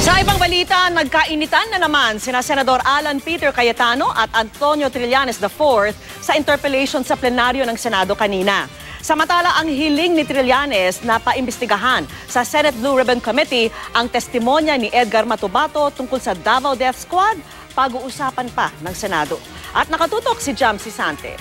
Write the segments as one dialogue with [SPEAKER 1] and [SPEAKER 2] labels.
[SPEAKER 1] Sa ibang balita, nagkainitan na naman sina Senador Alan Peter Cayetano at Antonio Trillanes IV sa interpellation sa plenaryo ng Senado kanina. Samantala, ang hiling ni Trillanes na paimbestigahan sa Senate Blue Ribbon Committee ang testimonya ni Edgar Matubato tungkol sa Davao Death Squad, pag-uusapan pa ng Senado. At nakatutok si Jam Sisante.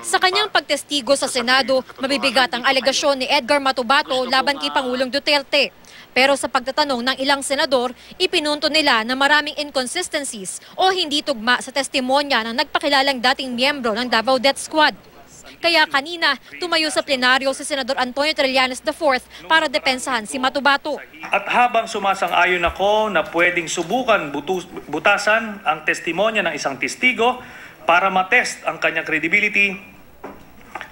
[SPEAKER 2] Sa kanyang pagtestigo sa Senado, mabibigat ang alegasyon ni Edgar Matubato laban kay Pangulong Duterte. Pero sa pagtatanong ng ilang senador, ipinunto nila na maraming inconsistencies o hindi tugma sa testimonya ng nagpakilalang dating miyembro ng Davao Death Squad. Kaya kanina, tumayo sa plenaryo si Senador Antonio Trillanes IV para depensahan si Matubato.
[SPEAKER 3] At habang sumasang-ayon ako na pwedeng subukan butasan ang testimonya ng isang testigo para matest ang kanyang credibility,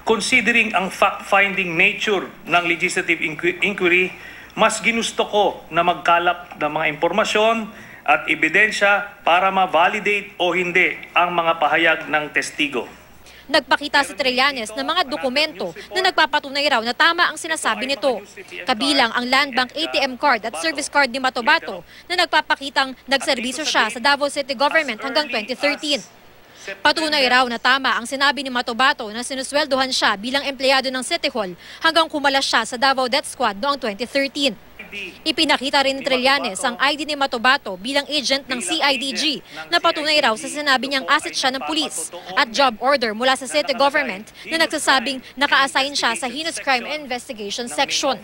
[SPEAKER 3] considering ang fact-finding nature ng legislative inquiry, mas ginusto ko na magkalap ng mga impormasyon at ebidensya para ma-validate o hindi ang mga pahayag ng testigo.
[SPEAKER 2] Nagpakita si Trillanes ng mga dokumento na nagpapatunay raw na tama ang sinasabi nito. Kabilang ang Land Bank ATM card at service card ni Matubato na nagpapakitang nagserbisyo siya sa Davao City Government hanggang 2013. Patunay raw na tama ang sinabi ni Matubato na sinusweldohan siya bilang empleyado ng City Hall hanggang kumalas siya sa Davao Death Squad noong 2013. Ipinakita rin ni Trillanes ang ID ni Matubato bilang agent ng CIDG na patunay raw sa sinabi niyang asset siya ng pulis at job order mula sa City Government na nagsasabing naka-assign siya sa Heinous Crime Investigation Section.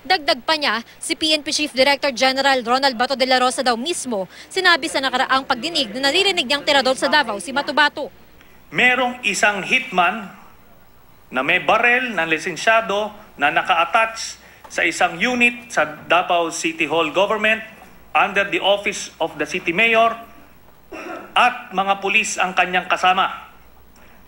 [SPEAKER 2] Dagdag pa niya, si PNP Chief Director General Ronald Bato de la Rosa daw mismo sinabi sa nakaraang pagdinig na naririnig niyang tirador sa Davao si Matubato.
[SPEAKER 3] Merong isang hitman na may barel na lisensyado na naka-attach sa isang unit sa Davao City Hall Government under the office of the City Mayor at mga pulis ang kanyang kasama.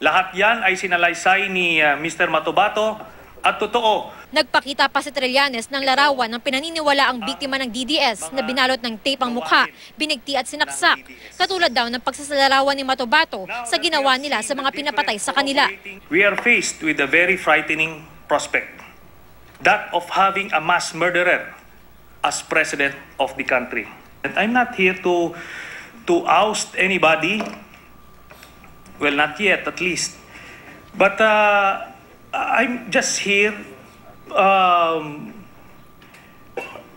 [SPEAKER 3] Lahat yan ay sinalaysay ni Mr. Matubato at totoo.
[SPEAKER 2] Nagpakita pa si Trillanes ng larawan ng pinaniniwala ang biktima ng DDS na binalot ng tape ang mukha, binigti at sinaksak. Katulad daw ng pagsasalarawan ni Matubato sa ginawa nila sa mga pinapatay sa kanila.
[SPEAKER 3] We are faced with a very frightening prospect, that of having a mass murderer as president of the country. And I'm not here to oust anybody, well, not yet at least, but I'm just here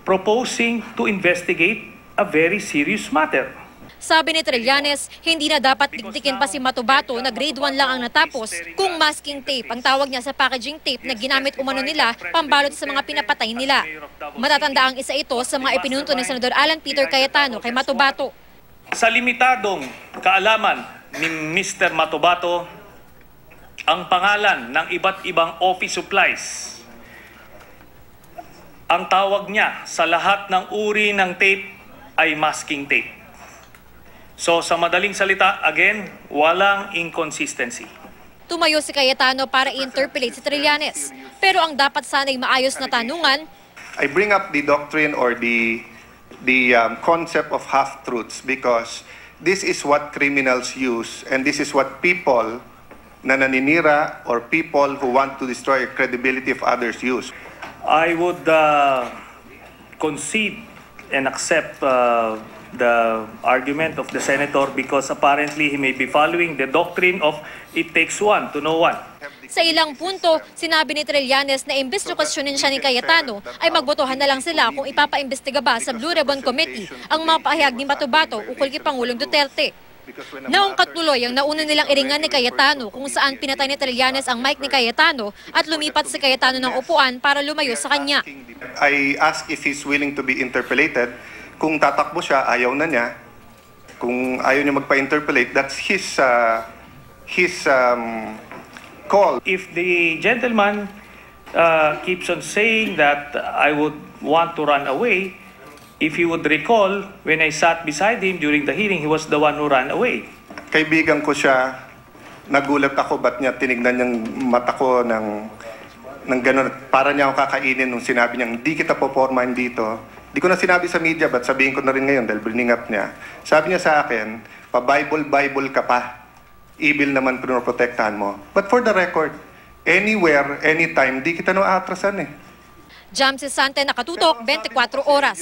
[SPEAKER 3] proposing to investigate a very serious matter.
[SPEAKER 2] Sabi ni Trillanes, hindi na dapat tiktikin pa si Matubato na grade 1 lang ang natapos kung masking tape ang tawag niya sa packaging tape na ginamit umano nila pambalot sa mga pinapatay nila. Matatanda ang isa ito sa mga ipinunto ni Senador Alan Peter Cayetano kay Matubato.
[SPEAKER 3] Sa limitadong kaalaman ni Mr. Matubato, ang pangalan ng iba't ibang office supplies, ang tawag niya sa lahat ng uri ng tape ay masking tape. So sa madaling salita, again, walang inconsistency.
[SPEAKER 2] Tumayo si Cayetano para i-interpellate si Trillanes. Pero ang dapat sana'y maayos na tanungan,
[SPEAKER 4] I bring up the doctrine or the concept of half-truths because this is what criminals use and this is what people na naninira or people who want to destroy the credibility of others use.
[SPEAKER 3] I would concede and accept the argument of the senator because apparently he may be following the doctrine of it takes one to know one.
[SPEAKER 2] sa ilang punto, sinabi ni Trillanes na imbes na kwestiyonin siya ni Cayetano ay magbotohan na lang sila kung ipapaimbestiga ba sa Blue Ribbon Committee ang mga pahayag ni Matubato ukol kay Pangulong Duterte. Naungkat tuloy ang nauna nilang iringan ni Cayetano kung saan pinatay ni Trillanes ang mic ni Cayetano at lumipat si Cayetano ng upuan para lumayo sa kanya.
[SPEAKER 4] I asked if he's willing to be interpellated. Kung tatakbo siya, ayaw na niya. Kung ayaw niya magpa-interpellate, that's his call.
[SPEAKER 3] If the gentleman keeps on saying that I would want to run away, if you would recall, when I sat beside him during the hearing, he was the one who ran away.
[SPEAKER 4] Kaibigan ko siya, nagulat ako ba't niya tinignan niyang mata ko ng gano'n. Para niya ako kakainin nung sinabi niya, hindi kita popormahin dito. Di ko na sinabi sa media, but sabihin ko na rin ngayon dahil bring up niya. Sabi niya sa akin, pa-Bible ka pa. Evil naman pinoprotektahan mo. But for the record, anywhere, anytime, di kita nung aatrasan eh.
[SPEAKER 2] Jam Sisante, Nakatutok, 24 Oras.